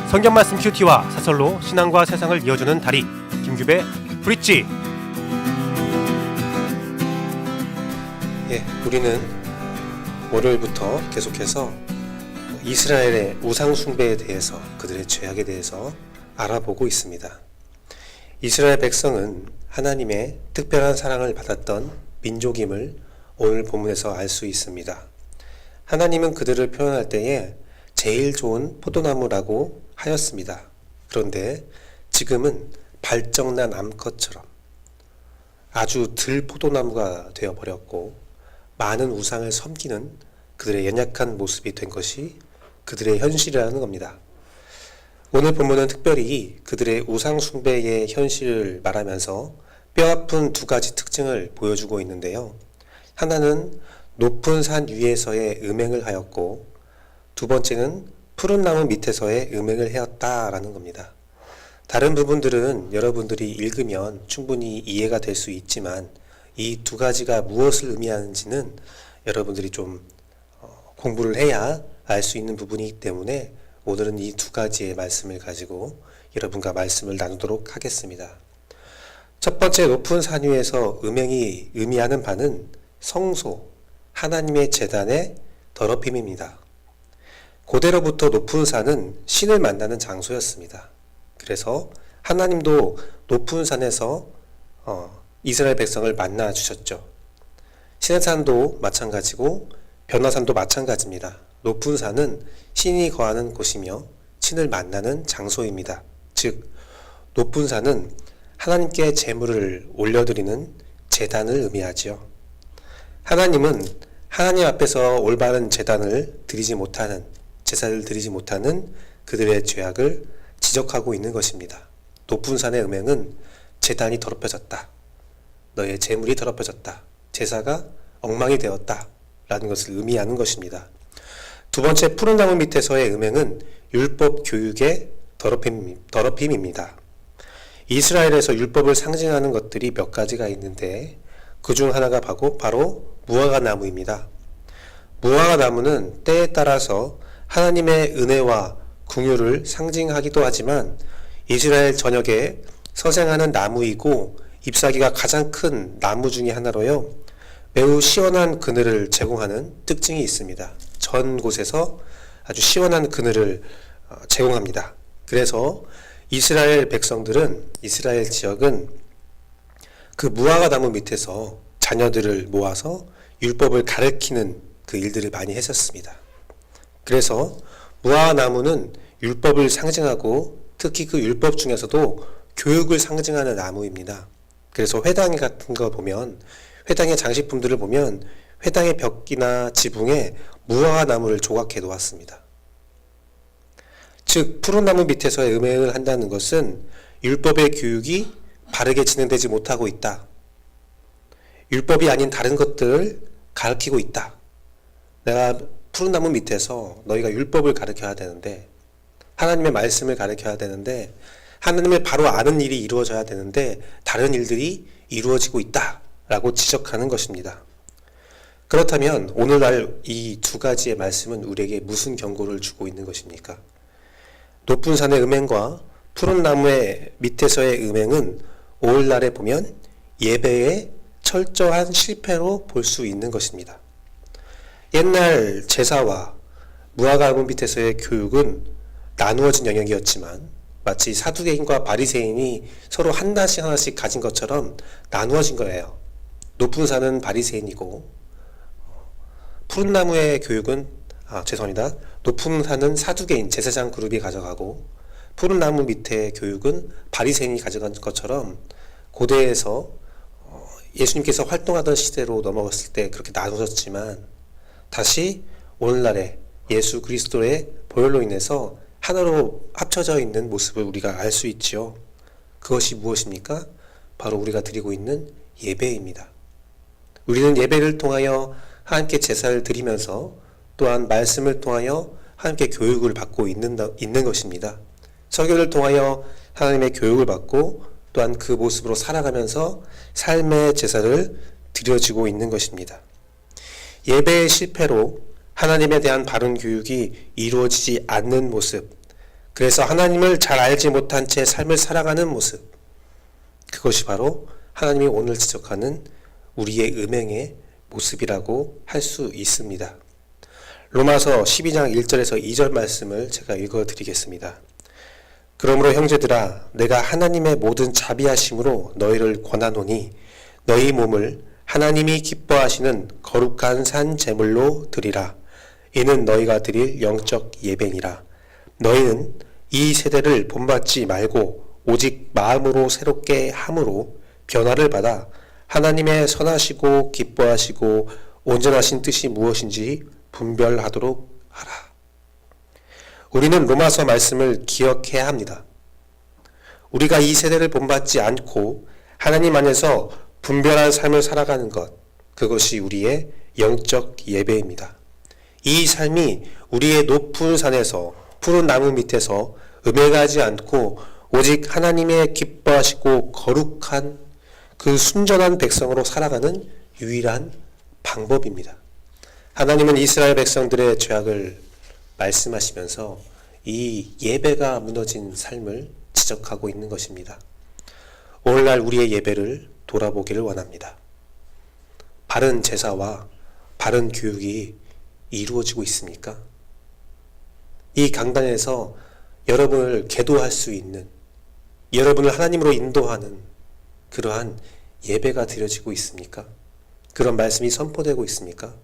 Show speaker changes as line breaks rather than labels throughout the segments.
성경 말씀 큐티와 사설로 신앙과 세상을 이어주는 다리 김규배 브릿지.
우리는 월요일부터 계속해서 이스라엘의 우상 숭배에 대해서, 그들의 죄악에 대해서 알아보고 있습니다. 이스라엘 백성은 하나님의 특별한 사랑을 받았던 민족임을 오늘 본문에서 알 수 있습니다. 하나님은 그들을 표현할 때에 제일 좋은 포도나무라고 하였습니다. 그런데 지금은 발정난 암컷처럼 아주 들 포도나무가 되어버렸고 많은 우상을 섬기는 그들의 연약한 모습이 된 것이 그들의 현실이라는 겁니다. 오늘 본문은 특별히 그들의 우상 숭배의 현실을 말하면서 뼈아픈 두 가지 특징을 보여주고 있는데요. 하나는 높은 산 위에서의 음행을 하였고, 두 번째는 푸른 나무 밑에서의 음행을 하였다라는 겁니다. 다른 부분들은 여러분들이 읽으면 충분히 이해가 될 수 있지만 이 두 가지가 무엇을 의미하는지는 여러분들이 좀 공부를 해야 알 수 있는 부분이기 때문에 오늘은 이 두 가지의 말씀을 가지고 여러분과 말씀을 나누도록 하겠습니다. 첫 번째, 높은 산 위에서 음행이 의미하는 바는 성소, 하나님의 제단의 더럽힘입니다. 고대로부터 높은 산은 신을 만나는 장소였습니다. 그래서 하나님도 높은 산에서 이스라엘 백성을 만나 주셨죠. 시내산도 마찬가지고 변화산도 마찬가지입니다. 높은 산은 신이 거하는 곳이며 신을 만나는 장소입니다. 즉, 높은 산은 하나님께 제물을 올려드리는 제단을 의미하지요. 하나님은 하나님 앞에서 올바른 제사를 드리지 못하는 그들의 죄악을 지적하고 있는 것입니다. 높은 산의 음행은 제단이 더럽혀졌다, 너의 제물이 더럽혀졌다, 제사가 엉망이 되었다 라는 것을 의미하는 것입니다. 두 번째, 푸른 나무 밑에서의 음행은 율법 교육의 더럽힘입니다. 이스라엘에서 율법을 상징하는 것들이 몇 가지가 있는데 그 중 하나가 바로 무화과 나무입니다. 무화과 나무는 때에 따라서 하나님의 은혜와 긍휼을 상징하기도 하지만 이스라엘 전역에 서생하는 나무이고 잎사귀가 가장 큰 나무 중에 하나로요, 매우 시원한 그늘을 제공하는 특징이 있습니다. 전 곳에서 아주 시원한 그늘을 제공합니다. 그래서 이스라엘 지역은 그 무화과 나무 밑에서 자녀들을 모아서 율법을 가르치는 그 일들을 많이 했었습니다. 그래서 무화과 나무는 율법을 상징하고 특히 그 율법 중에서도 교육을 상징하는 나무입니다. 그래서 회당 같은 거 보면, 회당의 장식품들을 보면 회당의 벽이나 지붕에 무화과 나무를 조각해 놓았습니다. 즉, 푸른 나무 밑에서의 음행을 한다는 것은 율법의 교육이 바르게 진행되지 못하고 있다, 율법이 아닌 다른 것들을 가르치고 있다. 내가 푸른 나무 밑에서 너희가 율법을 가르쳐야 되는데, 하나님의 말씀을 가르쳐야 되는데, 하나님의 바로 아는 일이 이루어져야 되는데 다른 일들이 이루어지고 있다 라고 지적하는 것입니다. 그렇다면 오늘날 이 두 가지의 말씀은 우리에게 무슨 경고를 주고 있는 것입니까? 높은 산의 음행과 푸른 나무의 밑에서의 음행은 오늘날에 보면 예배의 철저한 실패로 볼 수 있는 것입니다. 옛날 제사와 무화과 나무 밑에서의 교육은 나누어진 영역이었지만 마치 사두개인과 바리새인이 서로 하나씩 가진 것처럼 나누어진 거예요. 높은 산은 바리새인이고 푸른 나무의 교육은 높은 산은 사두개인 제사장 그룹이 가져가고 푸른 나무 밑의 교육은 바리새인이 가져간 것처럼 고대에서 예수님께서 활동하던 시대로 넘어갔을 때 그렇게 나누어졌지만 다시 오늘날의 예수 그리스도의 보혈로 인해서 하나로 합쳐져 있는 모습을 우리가 알 수 있지요. 그것이 무엇입니까? 바로 우리가 드리고 있는 예배입니다. 우리는 예배를 통하여 하나님께 제사를 드리면서 또한 말씀을 통하여 하나님께 교육을 받고 있는 것입니다. 설교를 통하여 하나님의 교육을 받고 또한 그 모습으로 살아가면서 삶의 제사를 드려지고 있는 것입니다. 예배의 실패로 하나님에 대한 바른 교육이 이루어지지 않는 모습, 그래서 하나님을 잘 알지 못한 채 삶을 살아가는 모습, 그것이 바로 하나님이 오늘 지적하는 우리의 음행의 모습이라고 할 수 있습니다. 로마서 12장 1절에서 2절 말씀을 제가 읽어드리겠습니다. 그러므로 형제들아, 내가 하나님의 모든 자비하심으로 너희를 권하노니 너희 몸을 하나님이 기뻐하시는 거룩한 산 제물로 드리라. 이는 너희가 드릴 영적 예배니라. 너희는 이 세대를 본받지 말고 오직 마음으로 새롭게 함으로 변화를 받아 하나님의 선하시고 기뻐하시고 온전하신 뜻이 무엇인지 분별하도록 하라. 우리는 로마서 말씀을 기억해야 합니다. 우리가 이 세대를 본받지 않고 하나님 안에서 분별한 삶을 살아가는 것, 그것이 우리의 영적 예배입니다. 이 삶이 우리의 높은 산에서 푸른 나무 밑에서 음행하지 않고 오직 하나님의 기뻐하시고 거룩한 그 순전한 백성으로 살아가는 유일한 방법입니다. 하나님은 이스라엘 백성들의 죄악을 말씀하시면서 이 예배가 무너진 삶을 지적하고 있는 것입니다. 오늘날 우리의 예배를 돌아보기를 원합니다. 바른 제사와 바른 교육이 이루어지고 있습니까? 이 강단에서 여러분을 계도할 수 있는, 여러분을 하나님으로 인도하는 그러한 예배가 드려지고 있습니까? 그런 말씀이 선포되고 있습니까?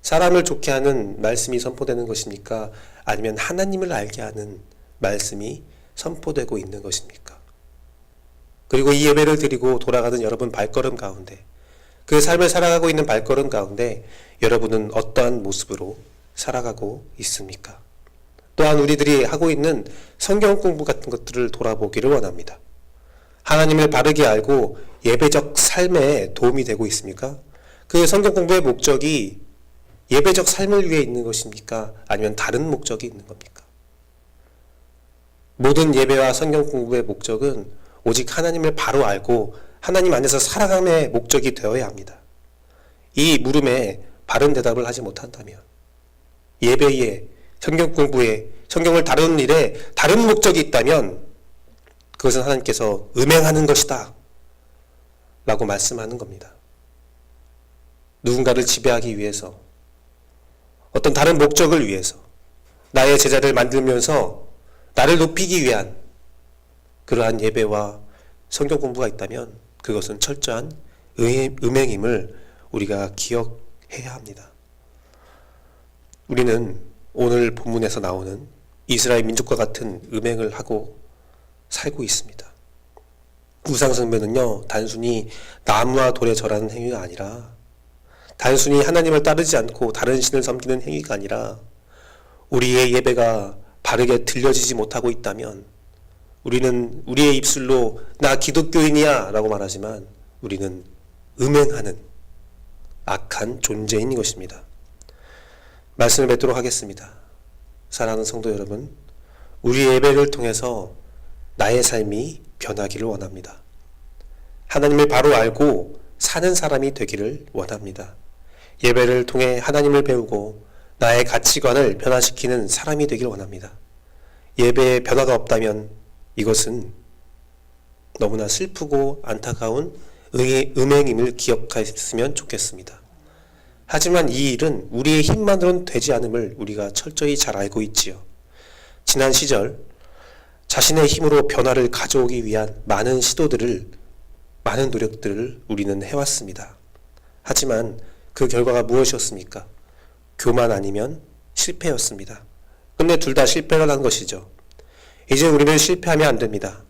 사람을 좋게 하는 말씀이 선포되는 것입니까? 아니면 하나님을 알게 하는 말씀이 선포되고 있는 것입니까? 그리고 이 예배를 드리고 돌아가는 여러분 발걸음 가운데, 그 삶을 살아가고 있는 발걸음 가운데 여러분은 어떠한 모습으로 살아가고 있습니까? 또한 우리들이 하고 있는 성경 공부 같은 것들을 돌아보기를 원합니다. 하나님을 바르게 알고 예배적 삶에 도움이 되고 있습니까? 그 성경 공부의 목적이 예배적 삶을 위해 있는 것입니까? 아니면 다른 목적이 있는 겁니까? 모든 예배와 성경 공부의 목적은 오직 하나님을 바로 알고 하나님 안에서 살아감의 목적이 되어야 합니다. 이 물음에 바른 대답을 하지 못한다면, 예배에, 성경 공부에, 성경을 다루는 일에 다른 목적이 있다면 그것은 하나님께서 음행하는 것이다 라고 말씀하는 겁니다. 누군가를 지배하기 위해서, 어떤 다른 목적을 위해서 나의 제자를 만들면서 나를 높이기 위한 그러한 예배와 성경 공부가 있다면 그것은 철저한 음행임을 우리가 기억해야 합니다. 우리는 오늘 본문에서 나오는 이스라엘 민족과 같은 음행을 하고 살고 있습니다. 우상숭배는요, 단순히 나무와 돌에 절하는 행위가 아니라, 단순히 하나님을 따르지 않고 다른 신을 섬기는 행위가 아니라, 우리의 예배가 바르게 들려지지 못하고 있다면 우리는 우리의 입술로 나 기독교인이야 라고 말하지만 우리는 음행하는 악한 존재인 것입니다. 말씀을 맺도록 하겠습니다. 사랑하는 성도 여러분, 우리의 예배를 통해서 나의 삶이 변하기를 원합니다. 하나님을 바로 알고 사는 사람이 되기를 원합니다. 예배를 통해 하나님을 배우고 나의 가치관을 변화시키는 사람이 되기를 원합니다. 예배에 변화가 없다면 이것은 너무나 슬프고 안타까운 음행임을 기억했으면 좋겠습니다. 하지만 이 일은 우리의 힘만으로는 되지 않음을 우리가 철저히 잘 알고 있지요. 지난 시절 자신의 힘으로 변화를 가져오기 위한 많은 시도들을, 많은 노력들을 우리는 해왔습니다. 하지만 그 결과가 무엇이었습니까? 교만 아니면 실패였습니다. 끝내 둘 다 실패를 한 것이죠. 이제 우리는 실패하면 안 됩니다.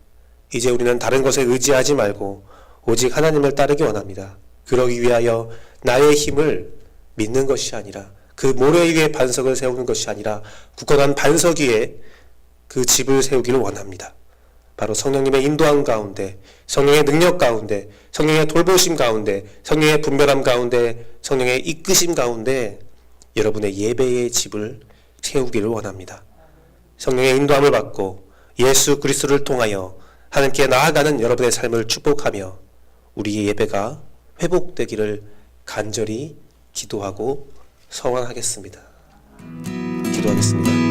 이제 우리는 다른 것에 의지하지 말고 오직 하나님을 따르기 원합니다. 그러기 위하여 나의 힘을 믿는 것이 아니라, 그 모래 위에 반석을 세우는 것이 아니라 굳건한 반석 위에 그 집을 세우기를 원합니다. 바로 성령님의 인도함 가운데, 성령의 능력 가운데, 성령의 돌보심 가운데, 성령의 분별함 가운데, 성령의 이끄심 가운데 여러분의 예배의 집을 세우기를 원합니다. 성령의 인도함을 받고 예수 그리스도를 통하여 하나님께 나아가는 여러분의 삶을 축복하며 우리의 예배가 회복되기를 간절히 기도하고 서원하겠습니다. 기도하겠습니다.